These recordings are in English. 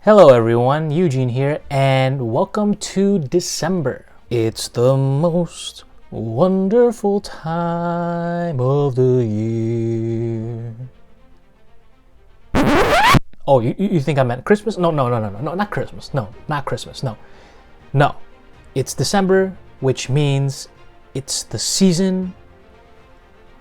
Hello everyone, Eugene here, and welcome to December. It's the most wonderful time of the year. Oh, you think I meant Christmas? No, not Christmas. No, not Christmas. No. It's December, which means it's the season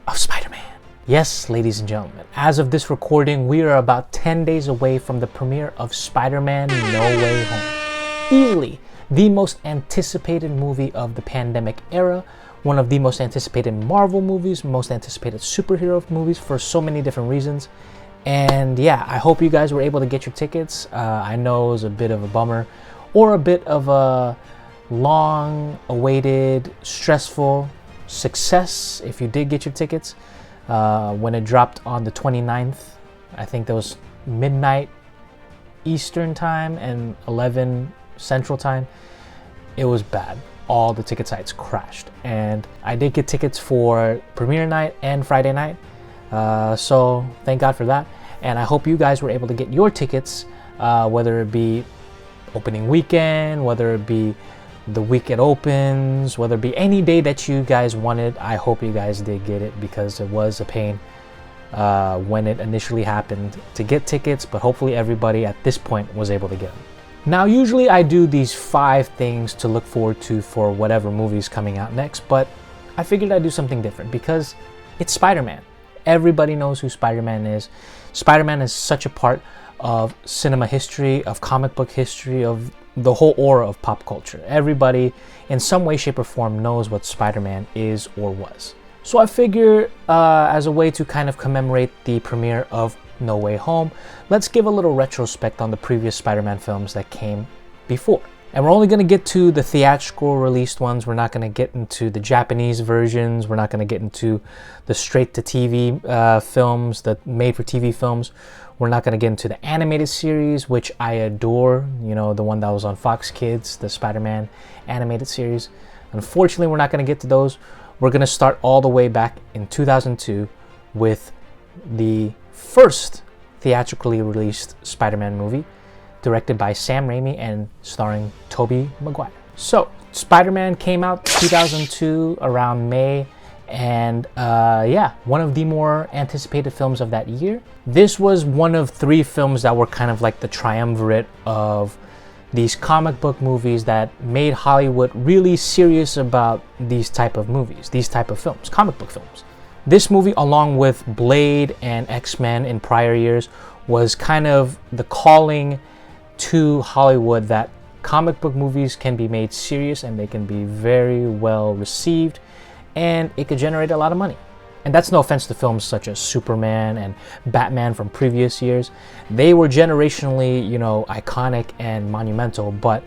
of Spider-Man. Yes, ladies and gentlemen, as of this recording, we are about 10 days away from the premiere of Spider-Man No Way Home. Easily the most anticipated movie of the pandemic era, one of the most anticipated Marvel movies, most anticipated superhero movies for so many different reasons. And yeah, I hope you guys were able to get your tickets. I know it was a bit of a bummer or a bit of a long-awaited, stressful success if you did get your tickets. When it dropped on the 29th, I think that was midnight Eastern time and 11 Central time, it was bad. All the ticket sites crashed. And I did get tickets for premiere night and Friday night. So thank God for that. And I hope you guys were able to get your tickets, whether it be opening weekend, whether it be the week it opens, whether it be any day that you guys wanted. I hope you guys did get it, because it was a pain when it initially happened to get tickets, but hopefully everybody at this point was able to get them. Now, usually I do these 5 things to look forward to for whatever movie's coming out next, but I figured I'd do something different because it's Spider-Man. Everybody knows who Spider-Man is. Spider-Man is such a part of cinema history, of comic book history, of the whole aura of pop culture. Everybody in some way, shape, or form knows what Spider-Man is or was. So I figure as a way to kind of commemorate the premiere of No Way Home, let's give a little retrospect on the previous Spider-Man films that came before. And we're only going to get to the theatrical released ones. We're not going to get into the Japanese versions. We're not going to get into the straight-to-TV films, the made-for-TV films. We're not going to get into the animated series, which I adore. You know, the one that was on Fox Kids, the Spider-Man animated series. Unfortunately, we're not going to get to those. We're going to start all the way back in 2002 with the first theatrically released Spider-Man movie, directed by Sam Raimi and starring TOBEY MAGUIRE. So, Spider-Man came out 2002 around May, and yeah, one of the more anticipated films of that year. This was one of 3 films that were kind of like the triumvirate of these comic book movies that made Hollywood really serious about these type of movies, these type of films, comic book films. This movie, along with Blade and X-Men in prior years, was kind of the calling to Hollywood that comic book movies can be made serious and they can be very well received, and it could generate a lot of money. And that's no offense to films such as Superman and Batman from previous years. They were generationally, iconic and monumental, but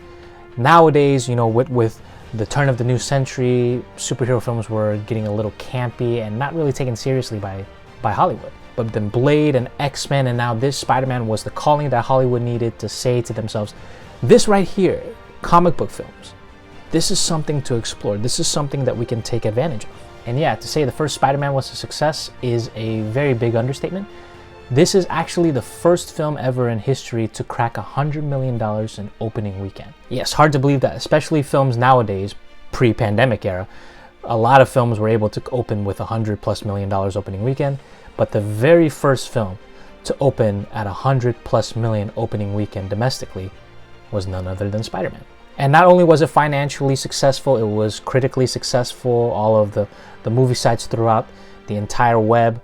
nowadays, with the turn of the new century, superhero films were getting a little campy and not really taken seriously by Hollywood. But then Blade and X-Men and now this Spider-Man was the calling that Hollywood needed to say to themselves, this right here, comic book films, this is something to explore. This is something that we can take advantage of. And yeah, to say the first Spider-Man was a success is a very big understatement. This is actually the first film ever in history to crack $100 million in opening weekend. Yes, hard to believe that, especially films nowadays, pre-pandemic era. A lot of films were able to open with $100+ million opening weekend, but the very first film to open at $100+ million opening weekend domestically was none other than Spider-Man. And not only was it financially successful, it was critically successful. All of the movie sites throughout the entire web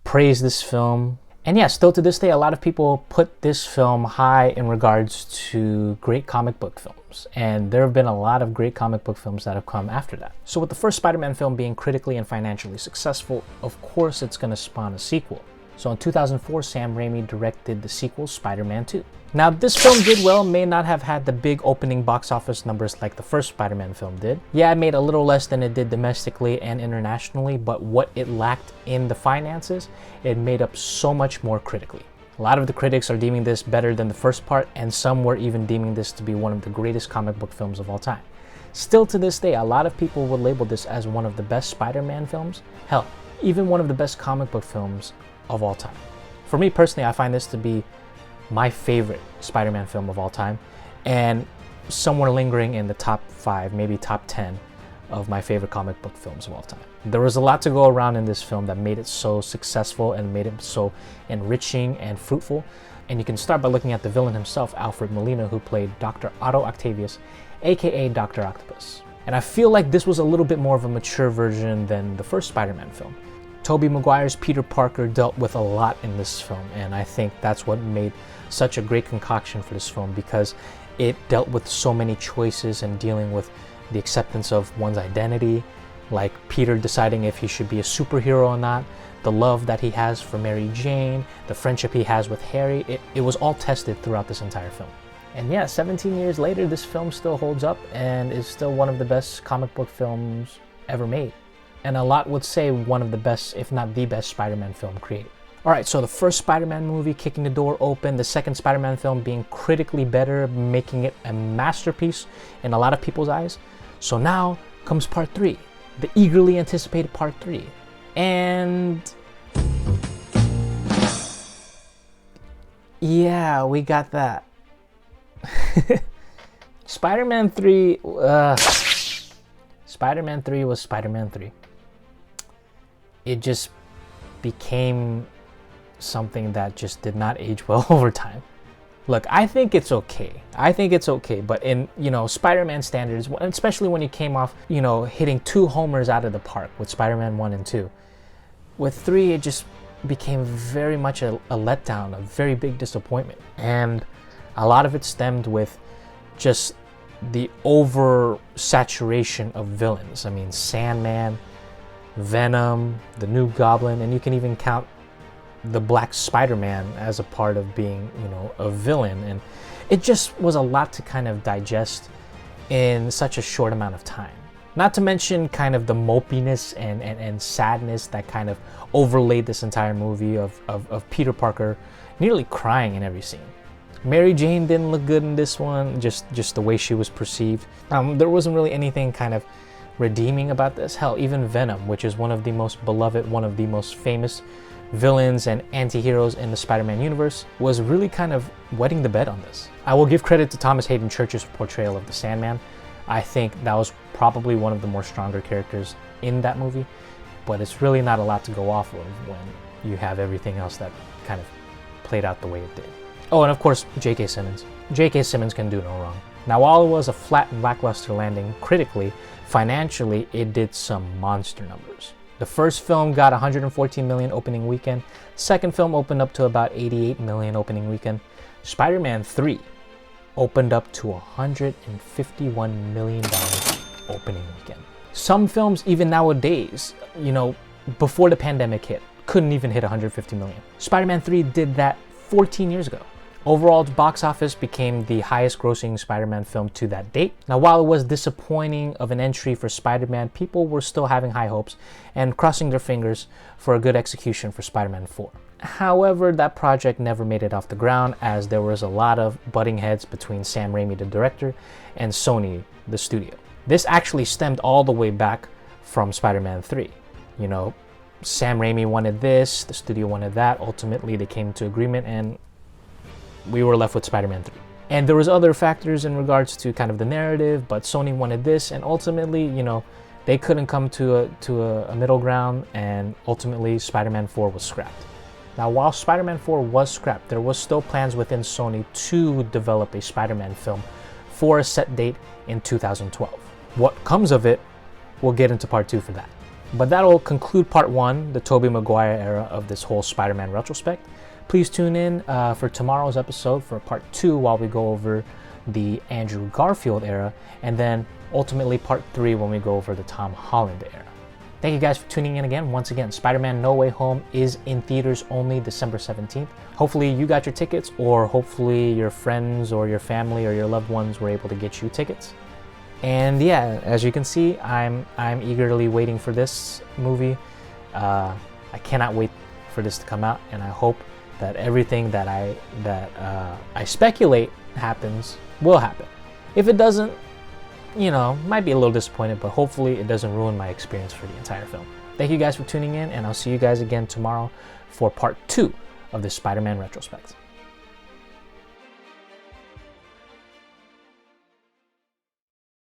praised this film. And yeah, still to this day, a lot of people put this film high in regards to great comic book films. And there have been a lot of great comic book films that have come after that. So with the first Spider-Man film being critically and financially successful, of course it's going to spawn a sequel. So in 2004, Sam Raimi directed the sequel, Spider-Man 2. Now, this film did well, may not have had the big opening box office numbers like the first Spider-Man film did. Yeah, it made a little less than it did domestically and internationally, but what it lacked in the finances, it made up so much more critically. A lot of the critics are deeming this better than the first part, and some were even deeming this to be one of the greatest comic book films of all time. Still to this day, a lot of people would label this as one of the best Spider-Man films. Hell, even one of the best comic book films of all time. For me personally, I find this to be my favorite Spider-Man film of all time, and somewhere lingering in the top 5, maybe top 10 of my favorite comic book films of all time. There was a lot to go around in this film that made it so successful and made it so enriching and fruitful. And you can start by looking at the villain himself, Alfred Molina, who played Dr. Otto Octavius, aka Dr. Octopus. And I feel like this was a little bit more of a mature version than the first Spider-Man film. Tobey Maguire's Peter Parker dealt with a lot in this film, and I think that's what made such a great concoction for this film, because it dealt with so many choices and dealing with the acceptance of one's identity, like Peter deciding if he should be a superhero or not, the love that he has for Mary Jane, the friendship he has with Harry. It was all tested throughout this entire film. And yeah, 17 years later, this film still holds up and is still one of the best comic book films ever made. And a lot would say one of the best, if not the best, Spider-Man film created. Alright, so the first Spider-Man movie kicking the door open, the second Spider-Man film being critically better, making it a masterpiece in a lot of people's eyes. So now comes part 3, the eagerly anticipated part 3. And yeah, we got that. Spider-Man 3 Spider-Man 3 was Spider-Man 3. It just became something that just did not age well over time. Look, I think it's okay. But in, Spider-Man standards, especially when you came off, hitting 2 homers out of the park with Spider-Man 1 and 2. With 3, it just became very much a letdown, a very big disappointment. And a lot of it stemmed with just the oversaturation of villains. I mean, Sandman, Venom, the New Goblin, and you can even count the Black Spider-Man as a part of being, a villain. And it just was a lot to kind of digest in such a short amount of time. Not to mention kind of the mopiness and sadness that kind of overlaid this entire movie of Peter Parker nearly crying in every scene. Mary Jane didn't look good in this one, just the way she was perceived. There wasn't really anything kind of redeeming about this. Hell, even Venom, which is one of the most beloved, one of the most famous villains and anti-heroes in the Spider-Man universe, was really kind of wetting the bed on this. I will give credit to Thomas Hayden Church's portrayal of the Sandman. I think that was probably one of the more stronger characters in that movie, but it's really not a lot to go off of when you have everything else that kind of played out the way it did. Oh, and of course, J.K. Simmons. J.K. Simmons can do no wrong. Now, while it was a flat and lackluster landing critically, financially, it did some monster numbers. The first film got 114 million opening weekend. Second film opened up to about 88 million opening weekend. Spider-Man 3 opened up to $151 million opening weekend. Some films, even nowadays, before the pandemic hit, couldn't even hit 150 million. Spider-Man 3 did that 14 years ago. Overall, the box office became the highest grossing Spider-Man film to that date. Now, while it was disappointing of an entry for Spider-Man, people were still having high hopes and crossing their fingers for a good execution for Spider-Man 4. However, that project never made it off the ground, as there was a lot of butting heads between Sam Raimi, the director, and Sony, the studio. This actually stemmed all the way back from Spider-Man 3. Sam Raimi wanted this, the studio wanted that. Ultimately, they came to agreement and we were left with Spider-Man 3. And there was other factors in regards to kind of the narrative, but Sony wanted this, and ultimately, they couldn't come to a middle ground, and ultimately Spider-Man 4 was scrapped. Now, while Spider-Man 4 was scrapped, there was still plans within Sony to develop a Spider-Man film for a set date in 2012. What comes of it, we'll get into part 2 for that. But that'll conclude part 1, the Tobey Maguire era of this whole Spider-Man retrospect. Please tune in for tomorrow's episode for part 2 while we go over the Andrew Garfield era, and then ultimately part 3 when we go over the Tom Holland era. Thank you guys for tuning in again. Once again, Spider-Man No Way Home is in theaters only December 17th. Hopefully you got your tickets, or hopefully your friends or your family or your loved ones were able to get you tickets. And yeah, as you can see, I'm eagerly waiting for this movie. I cannot wait for this to come out, and I hope that everything that I speculate happens will happen. If it doesn't, might be a little disappointed, but hopefully it doesn't ruin my experience for the entire film. Thank you guys for tuning in, and I'll see you guys again tomorrow for part 2 of this Spider-Man retrospect.